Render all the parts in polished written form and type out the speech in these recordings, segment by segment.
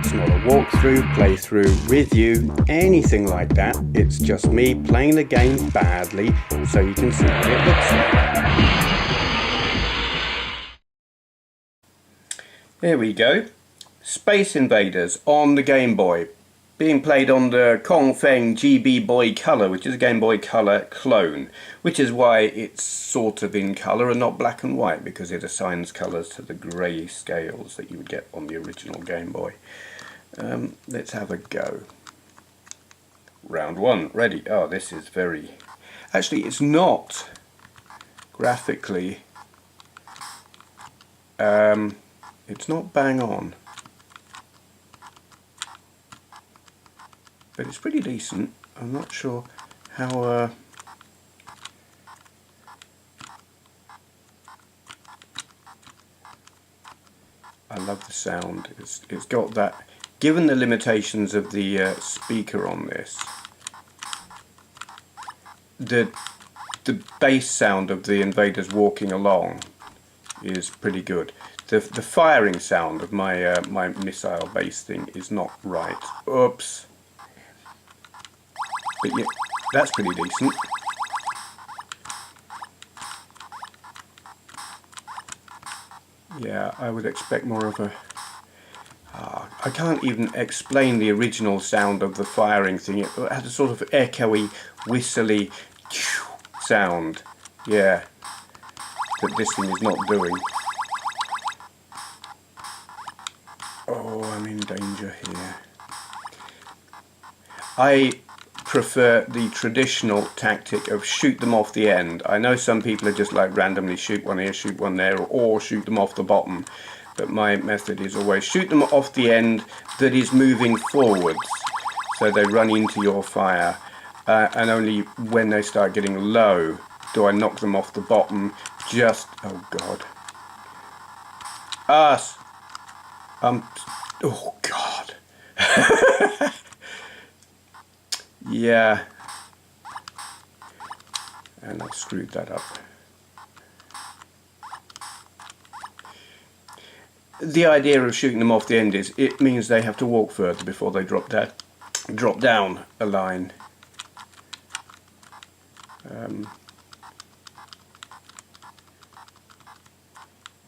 It's not a walkthrough, playthrough, review, anything like that. It's just me playing the game badly so you can see what it looks like. Here we go. Space Invaders on the Game Boy. Being played on the Kongfeng GB Boy Color, which is a Game Boy Color clone, which is why it's sort of in colour and not black and white, because it assigns colours to the grey scales that you would get on the original Game Boy. Let's have a go. Round one, ready. Oh, this is very... Actually, it's not graphically... it's not bang on. But it's pretty decent. I'm not sure how... I love the sound. It's got that... Given the limitations of the speaker on this, the bass sound of the invaders walking along is pretty good. The firing sound of my my missile base thing is not right. Oops. But yeah, that's pretty decent. Yeah, I would expect more of a... I can't even explain the original sound of the firing thing. It had a sort of echoey, whistly sound. Yeah, that this thing is not doing. Oh, I'm in danger here. I prefer the traditional tactic of shoot them off the end. I know some people are just like randomly shoot one here, shoot one there, or shoot them off the bottom, but my method is always shoot them off the end that is moving forwards, so they run into your fire, and only when they start getting low do I knock them off the bottom. Just, oh god, us, oh god. Yeah, and I've screwed that up. The idea of shooting them off the end is it means they have to walk further before they drop down a line.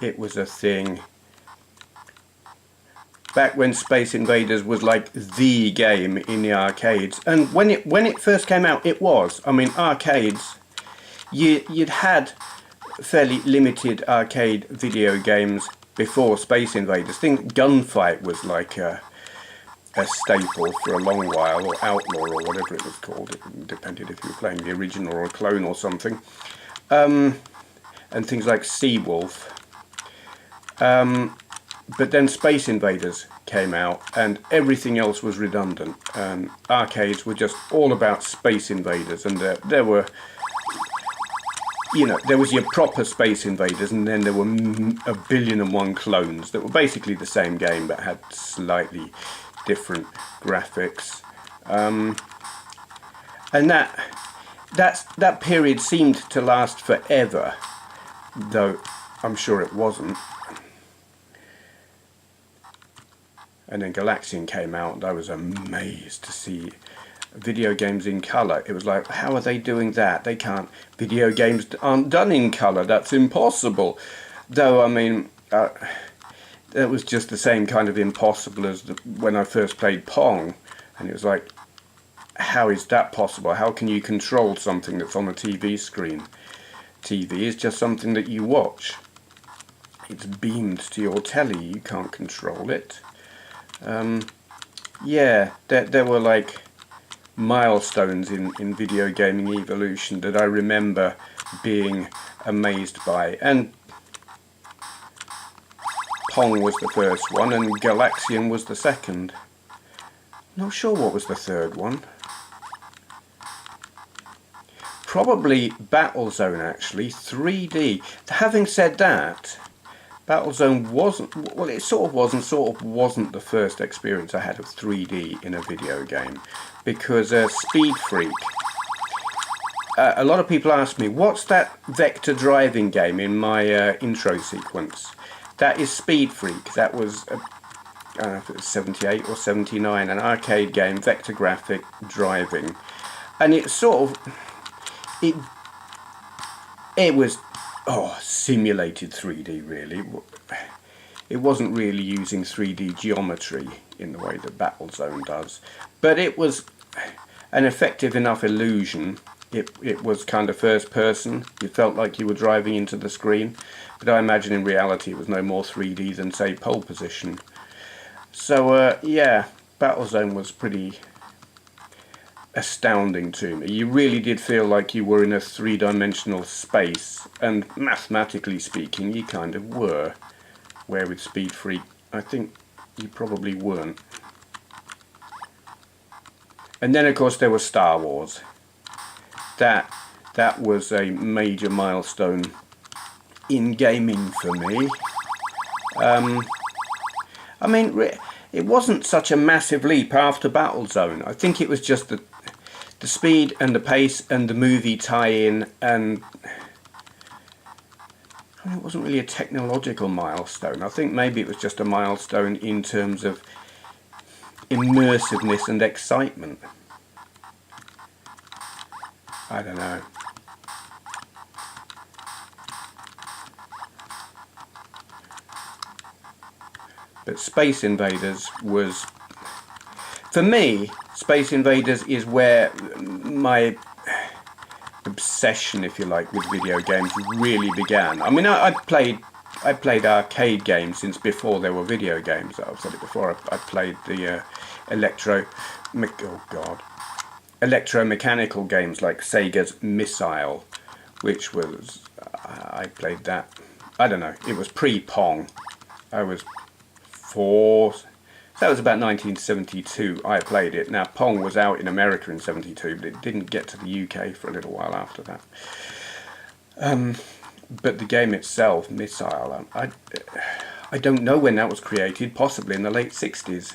It was a thing back when Space Invaders was like the game in the arcades, and when it first came out, it was. I mean, arcades, you'd had fairly limited arcade video games before Space Invaders. Gunfight was like a staple for a long while, or Outlaw, or whatever it was called. It depended if you were playing the original or a clone or something. And things like Seawolf. But then Space Invaders came out and everything else was redundant. Arcades were just all about Space Invaders, and there were, you know, there was your proper Space Invaders, and then there were a billion and one clones that were basically the same game but had slightly different graphics. And that period seemed to last forever, though I'm sure it wasn't. And then Galaxian came out, and I was amazed to see video games in colour. It was like, how are they doing that? They can't. Video games aren't done in colour. That's impossible. Though, I mean, it was just the same kind of impossible as when I first played Pong. And it was like, how is that possible? How can you control something that's on a TV screen? TV is just something that you watch. It's beamed to your telly. You can't control it. Yeah, there were like milestones in video gaming evolution that I remember being amazed by, and Pong was the first one and Galaxian was the second. Not sure what was the third one. Probably Battlezone, actually, 3D. Having said that, Battlezone wasn't, well, it sort of wasn't the first experience I had of 3D in a video game, because Speed Freak, a lot of people ask me, what's that vector driving game in my intro sequence? That is Speed Freak. That was I don't know if it was 78 or 79, an arcade game, vector graphic, driving. And it sort of, it was, simulated 3D really. It wasn't really using 3D geometry in the way that Battlezone does. But it was an effective enough illusion. It was kind of first person. You felt like you were driving into the screen. But I imagine in reality it was no more 3D than, say, Pole Position. So, yeah, Battlezone was pretty astounding to me. You really did feel like you were in a three-dimensional space. And mathematically speaking, you kind of were. Where with Speed Freak, I think you probably weren't. And then, of course, there was Star Wars. That was a major milestone in gaming for me. I mean, it wasn't such a massive leap after Battlezone. I think it was just the speed and the pace and the movie tie-in, and I mean, it wasn't really a technological milestone. I think maybe it was just a milestone in terms of immersiveness and excitement. I don't know. But Space Invaders was, for me, Space Invaders is where my obsession, if you like, with video games really began. I mean, I played arcade games since before there were video games. I've said it before. I played the electromechanical games like Sega's Missile, which was, I played that, I don't know, it was pre-Pong. I was 4, so that was about 1972 I played it. Now Pong was out in America in 72, but it didn't get to the UK for a little while after that. But the game itself, Missile, I don't know when that was created, possibly in the late 60s.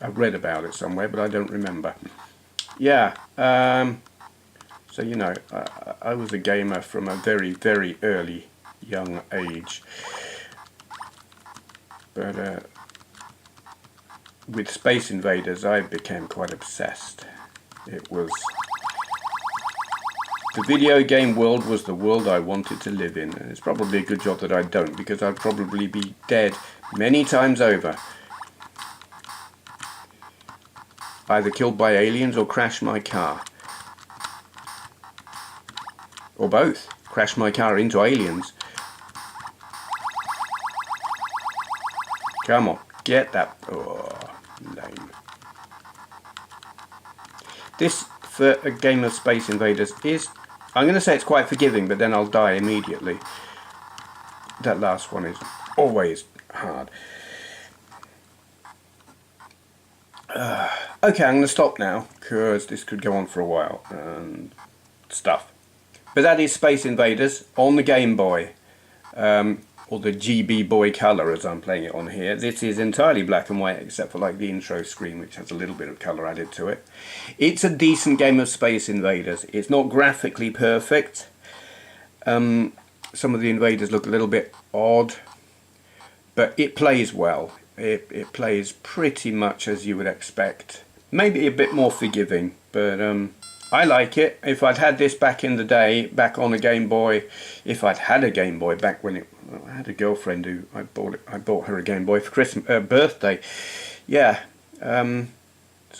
I've read about it somewhere, but I don't remember. Yeah, so you know, I was a gamer from a very, very early young age. But with Space Invaders I became quite obsessed. It was, the video game world was the world I wanted to live in, and it's probably a good job that I don't, because I'd probably be dead many times over. Either killed by aliens or crash my car. Or both. Crash my car into aliens. Come on, get that. Oh, lame. This, for a game of Space Invaders, is, I'm going to say it's quite forgiving, but then I'll die immediately. That last one is always hard. Okay, I'm going to stop now, because this could go on for a while, and stuff. But that is Space Invaders on the Game Boy, or the GB Boy Color as I'm playing it on here. This is entirely black and white, except for like the intro screen, which has a little bit of colour added to it. It's a decent game of Space Invaders. It's not graphically perfect. Some of the invaders look a little bit odd, but it plays well. It plays pretty much as you would expect. Maybe a bit more forgiving, but I like it. If I'd had this back in the day, back on a Game Boy, if I'd had a Game Boy back when I had a girlfriend who I bought her a Game Boy for Christmas, birthday. Yeah, so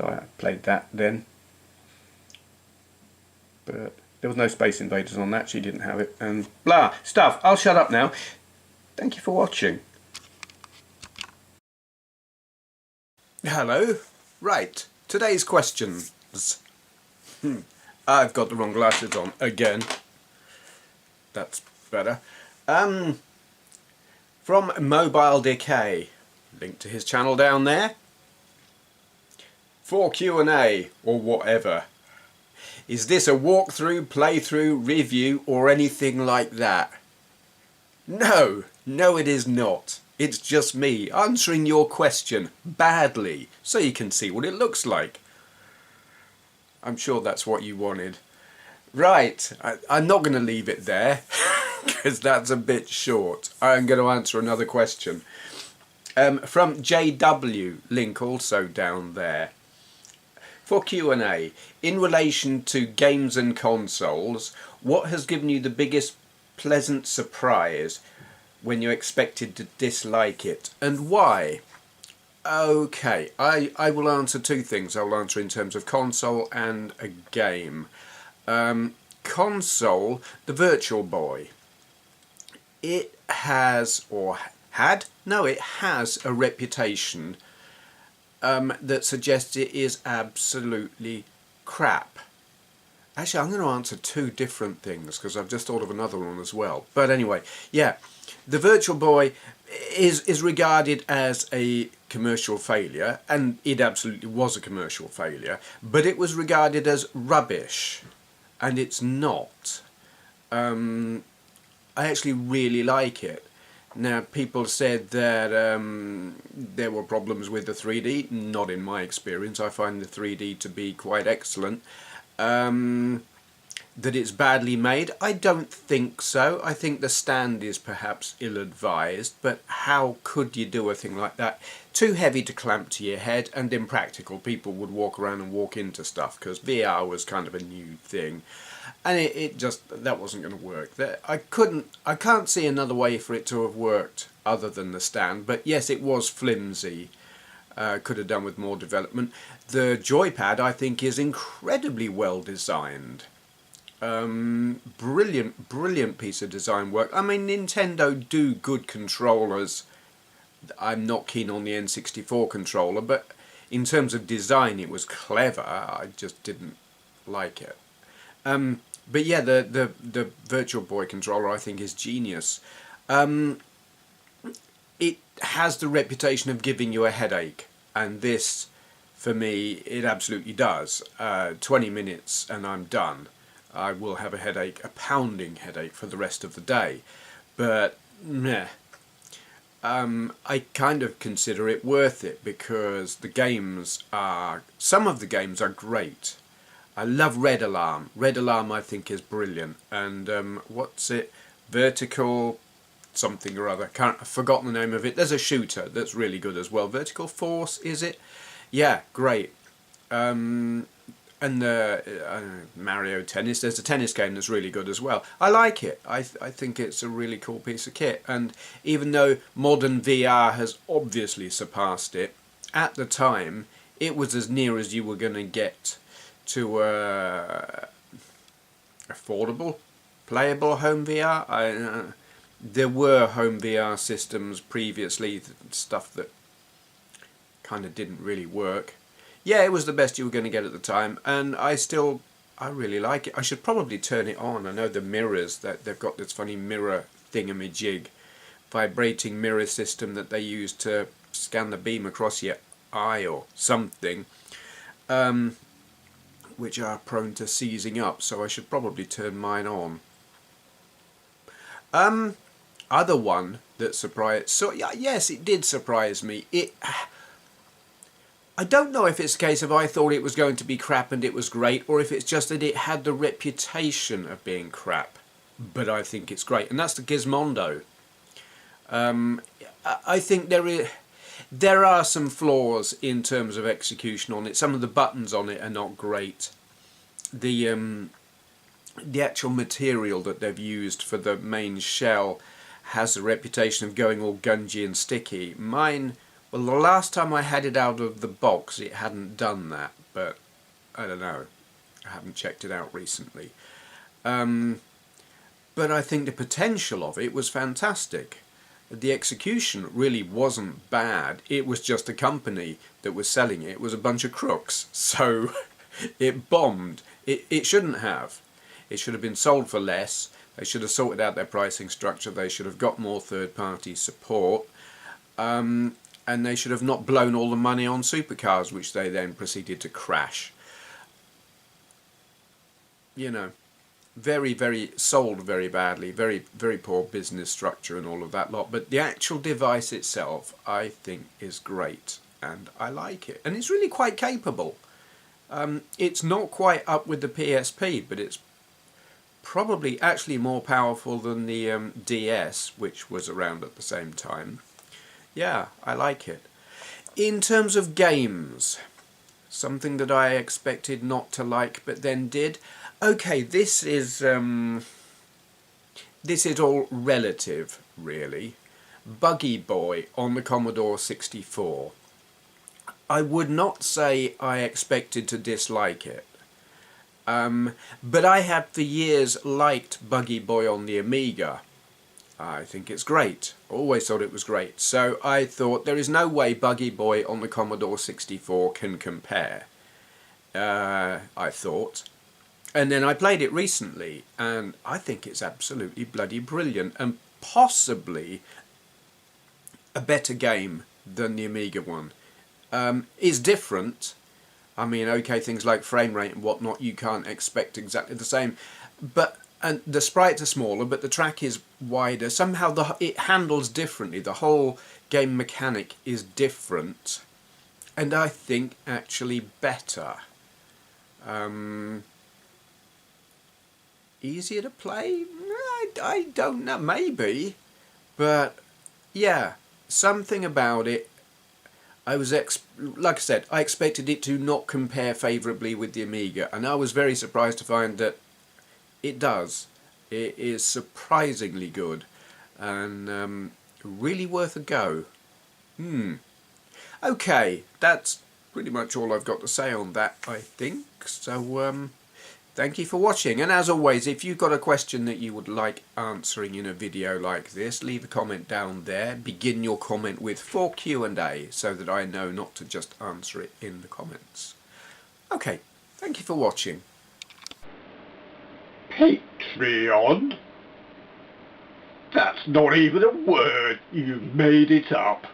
I played that then. But there was no Space Invaders on that. She didn't have it, and blah stuff. I'll shut up now. Thank you for watching. Hello. Right, today's questions. I've got the wrong glasses on again. That's better. From MobileDecay, link to his channel down there. For Q&A or whatever. Is this a walkthrough, playthrough, review or anything like that? No, it is not. It's just me answering your question badly so you can see what it looks like. I'm sure that's what you wanted. Right, I'm not going to leave it there because that's a bit short. I'm going to answer another question. From JW, link also down there. For Q&A, in relation to games and consoles, what has given you the biggest pleasant surprise when you expected to dislike it, and why? Okay, I will answer two things. I'll answer in terms of console and a game. Console, the Virtual Boy. It has, or had? No, it has a reputation that suggests it is absolutely crap. Actually, I'm going to answer two different things because I've just thought of another one as well. But anyway, yeah, the Virtual Boy is regarded as a commercial failure, and it absolutely was a commercial failure, but it was regarded as rubbish, and it's not. I actually really like it. Now, people said that there were problems with the 3D. Not in my experience. I find the 3D to be quite excellent. That it's badly made, I don't think so. I think the stand is perhaps ill-advised, but how could you do a thing like that? Too heavy to clamp to your head, and impractical. People would walk around and walk into stuff, because VR was kind of a new thing. And it just, that wasn't going to work. I can't see another way for it to have worked other than the stand, but yes, it was flimsy. Could have done with more development. The joypad, I think, is incredibly well designed. Brilliant piece of design work. I mean, Nintendo do good controllers. I'm not keen on the N64 controller, but in terms of design it was clever. I just didn't like it. But yeah, the Virtual Boy controller I think is genius. It has the reputation of giving you a headache, and this, for me, it absolutely does. 20 minutes and I'm done. I will have a headache, a pounding headache for the rest of the day. But, meh. I kind of consider it worth it because the games are, some of the games are great. I love Red Alarm. Red Alarm I think is brilliant. And what's it? Vertical something or other. I've forgotten the name of it. There's a shooter that's really good as well. Vertical Force, is it? Yeah, great. And the Mario Tennis, there's a tennis game that's really good as well. I like it. I think it's a really cool piece of kit. And even though modern VR has obviously surpassed it, at the time it was as near as you were going to get to affordable, playable home VR. There were home VR systems previously, stuff that kind of didn't really work. Yeah, it was the best you were going to get at the time, and I really like it. I should probably turn it on. I know the mirrors, that they've got this funny mirror thingamajig, vibrating mirror system that they use to scan the beam across your eye or something, which are prone to seizing up, so I should probably turn mine on. Other one that surprised, so yeah, yes, it did surprise me. I don't know if it's a case of I thought it was going to be crap and it was great, or if it's just that it had the reputation of being crap, but I think it's great, and that's the Gizmondo. I think there are some flaws in terms of execution on it. Some of the buttons on it are not great. The actual material that they've used for the main shell has a reputation of going all gungy and sticky. Mine, well, the last time I had it out of the box it hadn't done that, but I don't know, I haven't checked it out recently. But I think the potential of it was fantastic. The execution really wasn't bad. It was just a company that was selling it. It was a bunch of crooks, so it bombed. It shouldn't have. It should have been sold for less. They should have sorted out their pricing structure. They should have got more third-party support. And they should have not blown all the money on supercars, which they then proceeded to crash. You know, sold very badly, very poor business structure and all of that lot. But the actual device itself, I think, is great, and I like it. And it's really quite capable. It's not quite up with the PSP, but it's probably actually more powerful than the DS, which was around at the same time. Yeah, I like it. In terms of games, something that I expected not to like but then did. Okay, this is all relative, really. Buggy Boy on the Commodore 64. I would not say I expected to dislike it. But I have for years liked Buggy Boy on the Amiga. I think it's great. Always thought it was great. So I thought there is no way Buggy Boy on the Commodore 64 can compare. I thought. And then I played it recently, and I think it's absolutely bloody brilliant, and possibly a better game than the Amiga one. Is different. I mean, okay, things like frame rate and whatnot, you can't expect exactly the same, but and the sprites are smaller, but the track is wider. Somehow it handles differently. The whole game mechanic is different, and I think actually better. Easier to play? I don't know, maybe, but yeah, something about it. I was like I said, I expected it to not compare favourably with the Amiga, and I was very surprised to find that it does. It is surprisingly good, and really worth a go. Okay, that's pretty much all I've got to say on that, I think. So, thank you for watching, and as always, if you've got a question that you would like answering in a video like this, leave a comment down there. Begin your comment with "for Q&A" so that I know not to just answer it in the comments. Okay, thank you for watching. Patreon? That's not even a word. You've made it up.